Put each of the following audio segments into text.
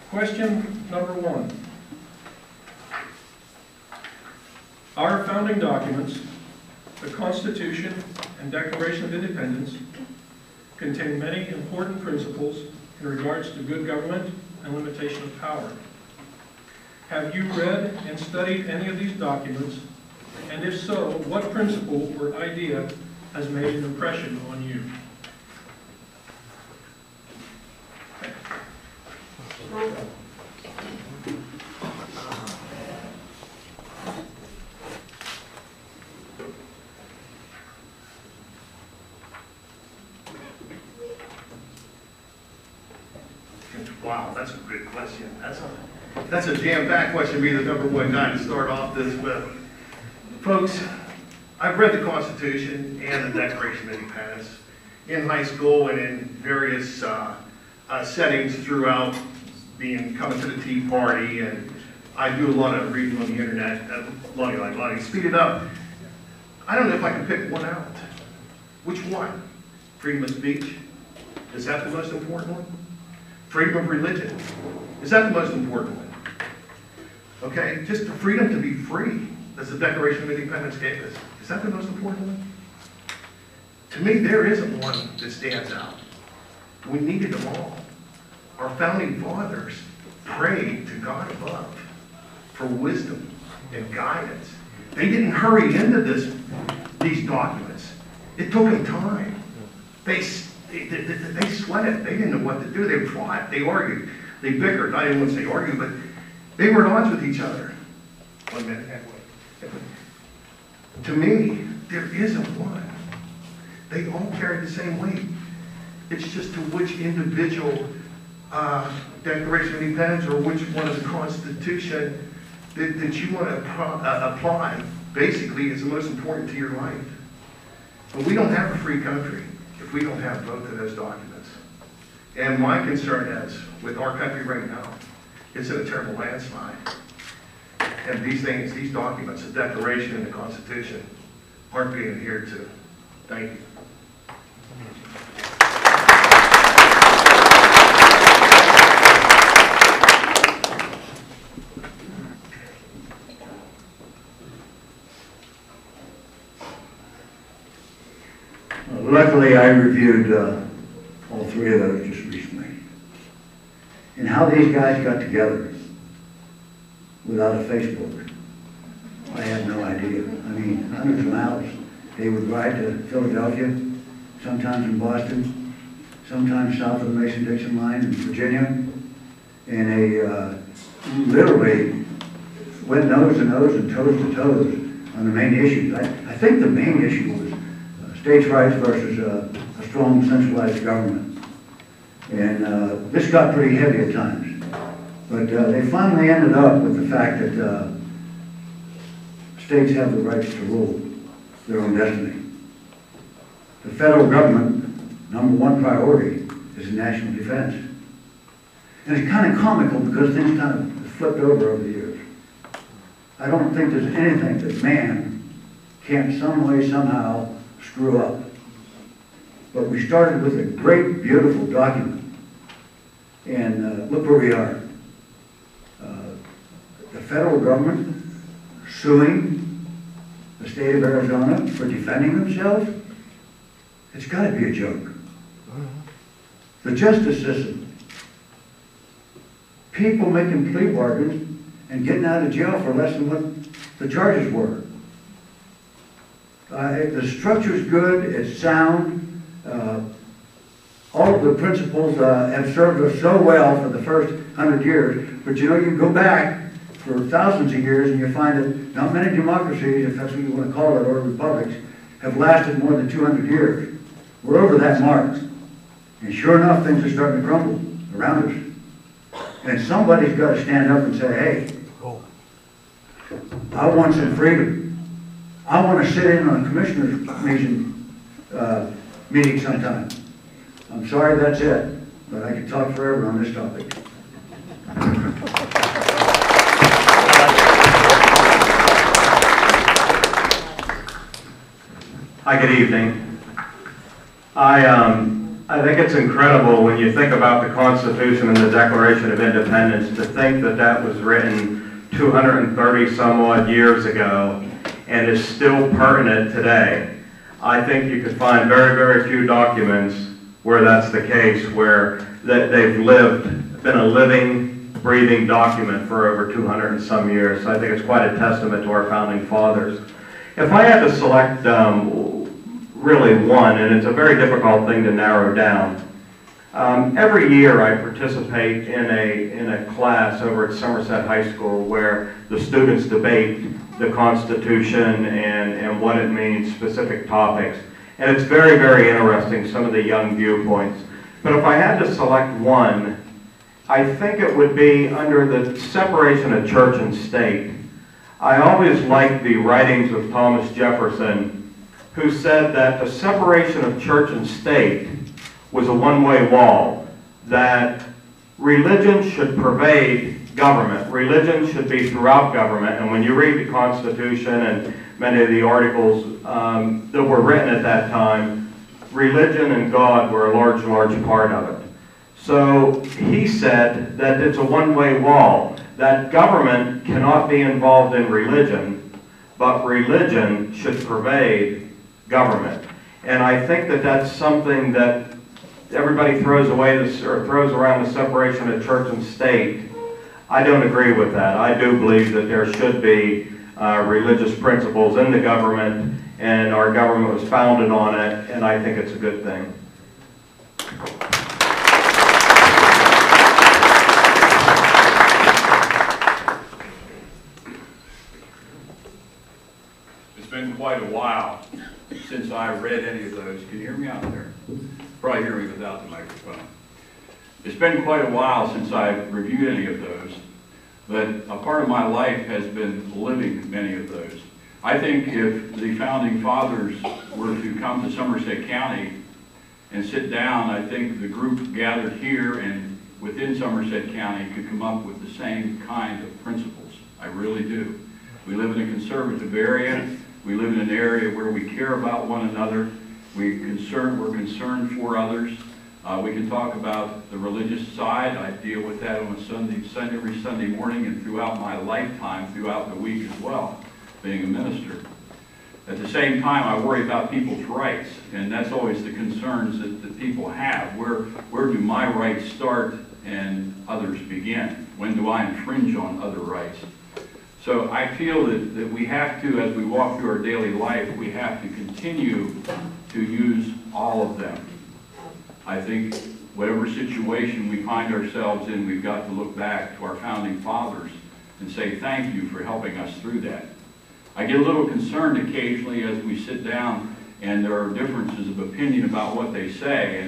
Question number 1. Our founding documents, the Constitution and Declaration of Independence, contain many important principles in regards to good government and limitation of power. Have you read and studied any of these documents? And if so, what principle or idea has made an impression on you? Wow, that's a good question. That's a jam-packed question, be the number one guy to start off this with. Folks, I've read the Constitution and the Declaration of Independence in high school and in various settings throughout coming to the Tea Party, and I do a lot of reading on the internet. Lonnie, speed it up. I don't know if I can pick one out. Which one? Freedom of speech? Is that the most important one? Freedom of religion? Is that the most important one? Okay, just the freedom to be free, as the Declaration of Independence gave us. Is that the most important one? To me, there isn't one that stands out. We needed them all. Our founding fathers prayed to God above for wisdom and guidance. They didn't hurry into these documents. It took them time. They sweated. They didn't know what to do. They fought. They argued. They bickered. I didn't want to say argued, but they were at odds with each other. 1 minute, halfway. To me, there isn't one. They all carry the same weight. It's just to which individual Declaration of Independence or which one of the Constitution that you want to apply, basically, is the most important to your life. But we don't have a free country if we don't have both of those documents. And my concern is, with our country right now, it's in a terrible landslide. And these documents, the Declaration and the Constitution, aren't being adhered to. Thank you. Luckily, I reviewed all 3 of those just recently. And how these guys got together without a Facebook, I had no idea. I mean, hundreds of miles. They would ride to Philadelphia, sometimes in Boston, sometimes south of the Mason-Dixon line in Virginia. And they literally went nose to nose and toes to toes on the main issues. I think the main issue was states' rights versus a strong centralized government. And this got pretty heavy at times. But they finally ended up with the fact that states have the rights to rule their own destiny. The federal government, #1 priority is national defense. And it's kind of comical because things kind of flipped over the years. I don't think there's anything that man can't some way, somehow screw up. But we started with a great, beautiful document. And look where we are. The federal government suing the state of Arizona for defending themselves. It's got to be a joke. The justice system. People making plea bargains and getting out of jail for less than what the charges were. The structure's good, it's sound. All of the principles have served us so well for the first 100 years, but you know, you go back for thousands of years and you find that not many democracies, if that's what you want to call it, or republics, have lasted more than 200 years. We're over that mark. And sure enough, things are starting to crumble around us. And somebody's got to stand up and say, hey, I want some freedom. I want to sit in on a commissioner's meeting sometime. I'm sorry, that's it. But I could talk forever on this topic. Hi, good evening. I I think it's incredible when you think about the Constitution and the Declaration of Independence to think that that was written 230 some odd years ago and is still pertinent today. I think you could find very, very few documents where that's the case, where that they've been a living, breathing document for over 200 and some years. So I think it's quite a testament to our founding fathers. If I had to select really one, and it's a very difficult thing to narrow down. Every year I participate in a class over at Somerset High School where the students debate the Constitution and what it means, specific topics. And it's very, very interesting, some of the young viewpoints. But if I had to select one, I think it would be under the separation of church and state. I always liked the writings of Thomas Jefferson, who said that the separation of church and state was a one-way wall, that religion should pervade government. Religion should be throughout government, and when you read the Constitution and many of the articles that were written at that time, religion and God were a large, large part of it. So he said that it's a one-way wall, that government cannot be involved in religion, but religion should pervade government. And I think that that's something that everybody throws away, or throws around the separation of church and state. I don't agree with that. I do believe that there should be religious principles in the government, and our government was founded on it, and I think it's a good thing. It's been quite a while since I read any of those. Can you hear me out there? Probably hear me without the microphone. It's been quite a while since I've reviewed any of those, but a part of my life has been living many of those. I think if the founding fathers were to come to Somerset County and sit down, I think the group gathered here and within Somerset County could come up with the same kind of principles. I really do. We live in a conservative area. We live in an area where we care about one another. We're concerned for others. We can talk about the religious side. I deal with that on every Sunday morning and throughout my lifetime, throughout the week as well, being a minister. At the same time, I worry about people's rights, and that's always the concerns that people have. Where do my rights start and others begin? When do I infringe on other rights? So I feel that we have to, as we walk through our daily life, we have to continue to use all of them. I think whatever situation we find ourselves in, we've got to look back to our founding fathers and say thank you for helping us through that. I get a little concerned occasionally as we sit down and there are differences of opinion about what they say,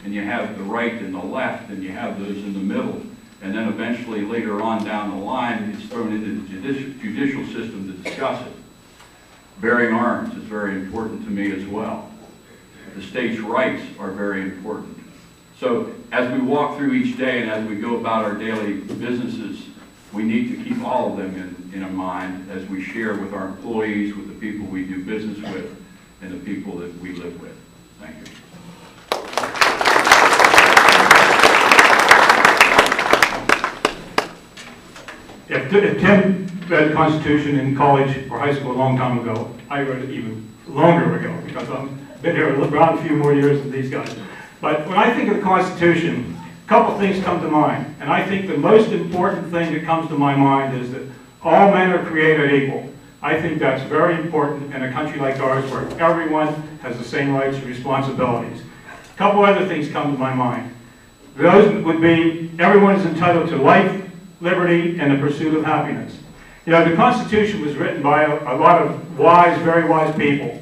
and you have the right and the left, and you have those in the middle. And then eventually, later on down the line, it's thrown into the judicial system to discuss it. Bearing arms is very important to me as well. The state's rights are very important. So as we walk through each day and as we go about our daily businesses, we need to keep all of them in our mind as we share with our employees, with the people we do business with, and the people that we live with. Thank you. If Tim read the Constitution in college or high school a long time ago, I read it even longer ago because I've been here around a few more years than these guys. But when I think of the Constitution, a couple things come to mind. And I think the most important thing that comes to my mind is that all men are created equal. I think that's very important in a country like ours where everyone has the same rights and responsibilities. A couple other things come to my mind. Those would be everyone is entitled to life, liberty, and the pursuit of happiness. You know, the Constitution was written by a lot of wise, very wise people.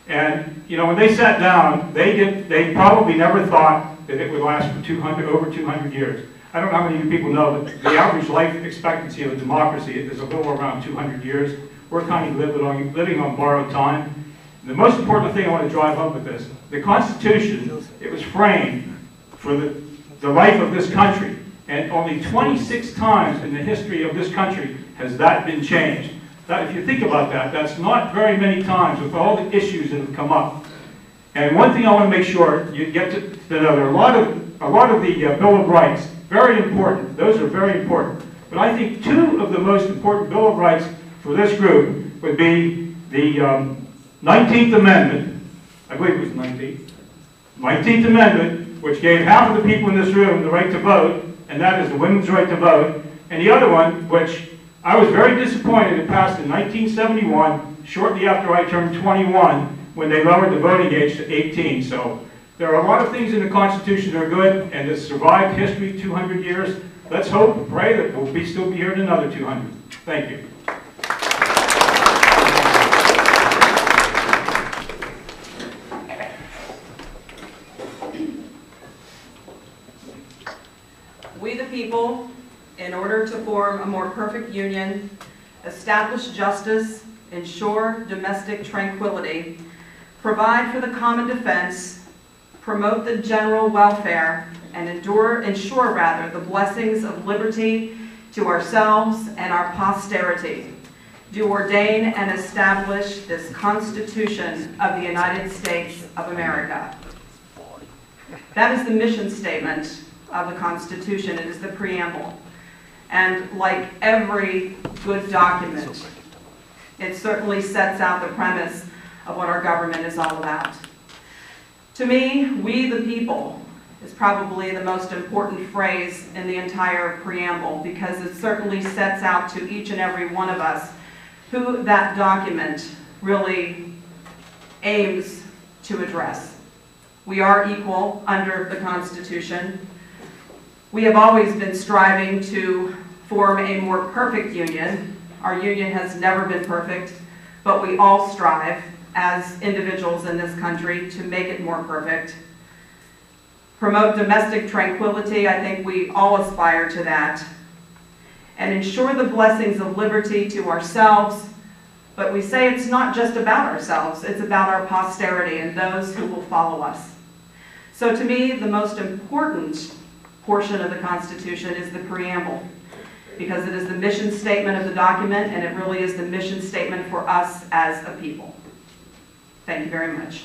And, you know, when they sat down, they probably never thought that it would last for over 200 years. I don't know how many of you people know, but the average life expectancy of a democracy is a little around 200 years. We're kind of living on borrowed time. And the most important thing I want to drive home with this, the Constitution, it was framed for the life of this country. And only 26 times in the history of this country has that been changed. That, if you think about that, that's not very many times with all the issues that have come up. And one thing I want to make sure you get to know, there are a lot of the Bill of Rights, very important. Those are very important. But I think two of the most important Bill of Rights for this group would be the 19th Amendment, I believe it was 19th Amendment, which gave half of the people in this room the right to vote, and that is the women's right to vote. And the other one, which I was very disappointed it passed in 1971, shortly after I turned 21, when they lowered the voting age to 18. So there are a lot of things in the Constitution that are good, and it's survived history 200 years. Let's hope and pray that we'll still be here in another 200. Thank you. We the people, in order to form a more perfect union, establish justice, ensure domestic tranquility, provide for the common defense, promote the general welfare, and ensure the blessings of liberty to ourselves and our posterity, do ordain and establish this Constitution of the United States of America. That is the mission statement of the Constitution. It is the preamble. And like every good document, it certainly sets out the premise of what our government is all about. To me, we the people is probably the most important phrase in the entire preamble, because it certainly sets out to each and every one of us who that document really aims to address. We are equal under the Constitution. We have always been striving to form a more perfect union. Our union has never been perfect, but we all strive as individuals in this country to make it more perfect. Promote domestic tranquility, I think we all aspire to that. And ensure the blessings of liberty to ourselves, but we say it's not just about ourselves, it's about our posterity and those who will follow us. So to me, the most important portion of the Constitution is the preamble, because it is the mission statement of the document, and it really is the mission statement for us as a people. Thank you very much.